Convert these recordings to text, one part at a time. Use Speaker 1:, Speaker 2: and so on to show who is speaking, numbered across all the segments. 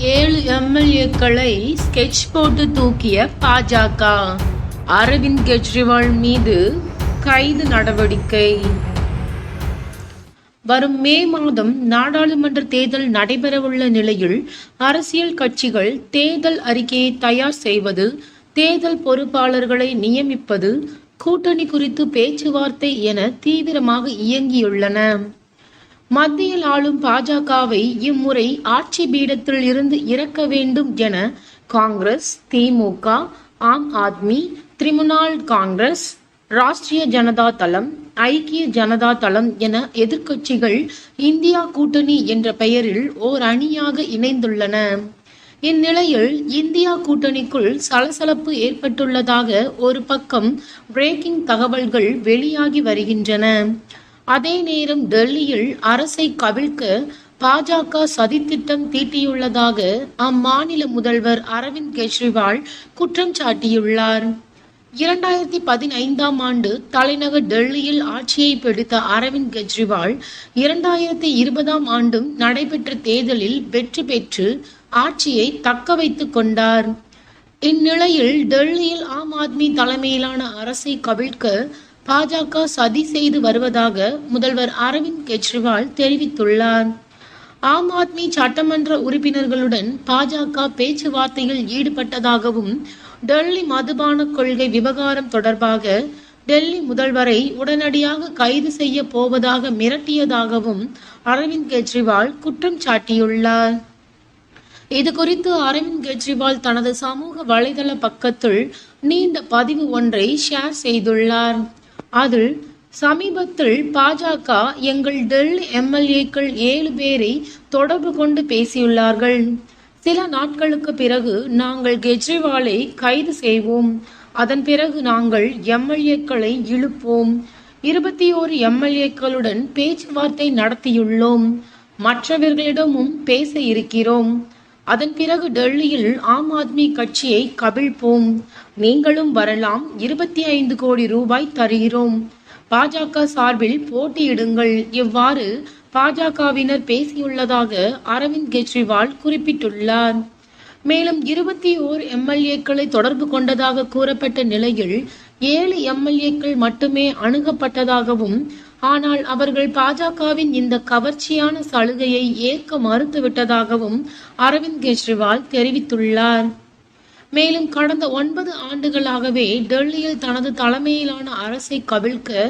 Speaker 1: 7 எம்எல்ஏக்களை sketch போட்டு தூக்கிய பாஜக. அரவிந்த் கெஜ்ரிவால் மீது கைது நடவடிக்கை. வரும் மே மாதம் நாடாளுமன்ற தேர்தல் நடைபெறவுள்ள நிலையில் அரசியல் கட்சிகள் தேர்தல் அறிக்கையை தயார் செய்வது, தேர்தல் பொறுப்பாளர்களை நியமிப்பது, கூட்டணி குறித்து பேச்சுவார்த்தை என தீவிரமாக இயங்கியுள்ளன. மத்தியில் ஆளும் பாஜகவை இம்முறை ஆட்சி பீடத்தில் இருந்து இறக்க வேண்டும் என காங்கிரஸ், திமுக, ஆம் ஆத்மி, திரிணாமுல் காங்கிரஸ், ராஷ்டிரிய ஜனதா தளம், ஐக்கிய ஜனதா தளம் என எதிர்க்கட்சிகள் இந்தியா கூட்டணி என்ற பெயரில் ஓர் அணியாக இணைந்துள்ளன. இந்நிலையில் இந்தியா கூட்டணிக்குள் சலசலப்பு ஏற்பட்டுள்ளதாக ஒரு பக்கம் பிரேக்கிங் தகவல்கள் வெளியாகி வருகின்றன. அதே நேரம் டெல்லியில் அரசை கவிழ்க்க பாஜக சதித்திட்டம் தீட்டியுள்ளதாக அம்மாநில முதல்வர் அரவிந்த் கெஜ்ரிவால் குற்றம் சாட்டியுள்ளார். 2015ஆம் ஆண்டு தலைநகர் டெல்லியில் ஆட்சியை பிடித்த அரவிந்த் கெஜ்ரிவால் 2020ஆம் ஆண்டும் நடைபெற்ற தேர்தலில் வெற்றி பெற்று ஆட்சியை தக்க வைத்துக் கொண்டார். இந்நிலையில் டெல்லியில் ஆம் ஆத்மி தலைமையிலான அரசை கவிழ்க்க பாஜக சதி செய்து வருவதாக முதல்வர் அரவிந்த் கெஜ்ரிவால் தெரிவித்துள்ளார். ஆம் ஆத்மி சட்டமன்ற உறுப்பினர்களுடன் பாஜக பேச்சுவார்த்தையில் ஈடுபட்டதாகவும், டெல்லி மதுபான கொள்கை விவகாரம் தொடர்பாக டெல்லி முதல்வரை உடனடியாக கைது செய்ய போவதாக மிரட்டியதாகவும் அரவிந்த் கெஜ்ரிவால் குற்றம் சாட்டியுள்ளார். இது குறித்து அரவிந்த் கெஜ்ரிவால் தனது சமூக வலைதள பக்கத்தில் நீண்ட பதிவு ஒன்றை ஷேர் செய்துள்ளார். அதில், சமீபத்தில் பாஜக எங்கள் டெல்லி எம்எல்ஏக்கள் 7 பேரை தொடர்பு கொண்டு பேசியுள்ளார்கள். சில நாட்களுக்கு பிறகு நாங்கள் கெஜ்ரிவாலை கைது செய்வோம். அதன் பிறகு நாங்கள் எம்எல்ஏக்களை இழுப்போம். 21 எம்எல்ஏக்களுடன் பேச்சுவார்த்தை நடத்தியுள்ளோம். மற்றவர்களிடமும் பேச இருக்கிறோம். அதன் பிறகு டெல்லியில் ஆம் ஆத்மி கட்சியை கவிழ்ப்போம். நீங்களும் வரலாம். 25 கோடி ரூபாய் தருகிறோம். பாஜக சார்பில் போட்டியிடுங்கள். இவ்வாறு பாஜகவினர் பேசியுள்ளதாக அரவிந்த் கெஜ்ரிவால் குறிப்பிட்டுள்ளார். மேலும் 21 எம்எல்ஏக்களை தொடர்பு கொண்டதாக கூறப்பட்ட நிலையில் 7 எம்எல்ஏக்கள் மட்டுமே அணுகப்பட்டதாகவும், ஆனால் அவர்கள் பாஜகவின் இந்த கவர்ச்சியான சலுகையை ஏற்க மறுத்துவிட்டதாகவும் அரவிந்த் கெஜ்ரிவால் தெரிவித்துள்ளார். மேலும் கடந்த 9 ஆண்டுகளாகவே டெல்லியில் தனது தலைமையிலான அரசை கவிழ்க்க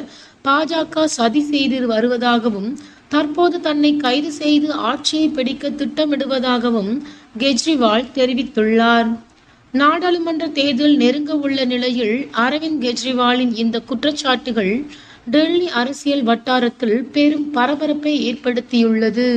Speaker 1: பாஜக சதி செய்து வருவதாகவும், தற்போது தன்னை கைது செய்து ஆட்சியை பிடிக்க திட்டமிடுவதாகவும் கெஜ்ரிவால் தெரிவித்துள்ளார். நாடாளுமன்ற தேர்தல் நெருங்க உள்ள நிலையில் அரவிந்த் கெஜ்ரிவாலின் இந்த குற்றச்சாட்டுகள் டெல்லி அரசியல் வட்டாரத்தில் பெரும் பரபரப்பை ஏற்படுத்தியுள்ளது.